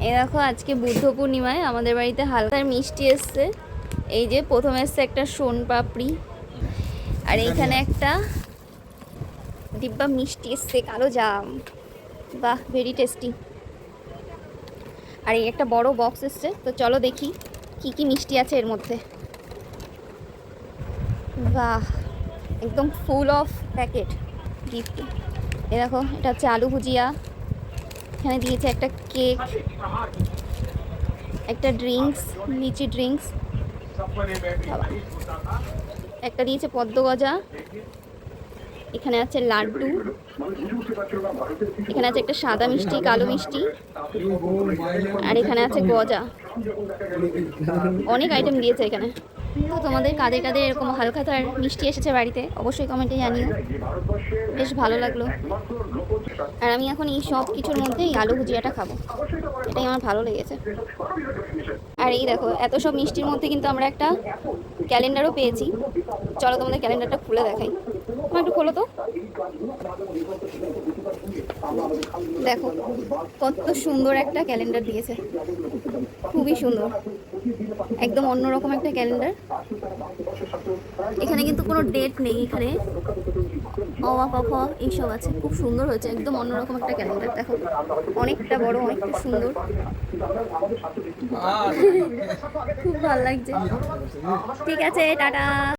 এই দেখো আজকে বুদ্ধ পূর্ণিমায় আমাদের বাড়িতে হালকার মিষ্টি এসছে। এই যে প্রথমে এসছে একটা সোন পাপড়ি, আর এইখানে একটা ডিব্বা মিষ্টি এসছে কালো জাম। বাহ, ভেরি টেস্টি। আর এই একটা বড় বক্স এসছে, তো চলো দেখি কি কি মিষ্টি আছে এর মধ্যে। বাহ, একদম ফুল অফ প্যাকেট গিফট। এ দেখো, এটা হচ্ছে আলু ভুজিয়া, এখানে দিয়েছে একটা কেক, একটা ড্রিঙ্কস, লিচি ড্রিঙ্কস, একটা দিয়েছে পদ্ম গজা, এখানে আছে লাড্ডু, এখানে আছে একটা সাদা মিষ্টি, কালো মিষ্টি, আর এখানে আছে গজা। অনেক আইটেম দিয়েছে এখানে। তো তোমাদের কাদের কাদের এরকম হালখাতার মিষ্টি এসেছে বাড়িতে অবশ্যই কমেন্টে জানিও, বেশ ভালো লাগলো। আর আমি এখন এই সব কিছুর মধ্যে এই আলু ভুজিয়াটা খাবো, এটাই আমার ভালো লেগেছে। আর এই দেখো, এত সব মিষ্টির মধ্যে কিন্তু আমরা একটা ক্যালেন্ডারও পেয়েছি। চলো তোমাদের ক্যালেন্ডারটা খুলে দেখাই। তোমার একটু খোলো তো। দেখো কত সুন্দর একটা ক্যালেন্ডার দিয়েছে, খুবই সুন্দর, একদম অন্যরকম একটা ক্যালেন্ডার। এখানে কিন্তু কোনো ডেট নেই, এখানে অফ এইসব আছে। খুব সুন্দর হয়েছে, একদম অন্যরকম একটা ক্যালেন্ডার। দেখো অনেকটা বড়, অনেকটা সুন্দর, খুব ভালো লাগছে। ঠিক আছে, টাটা।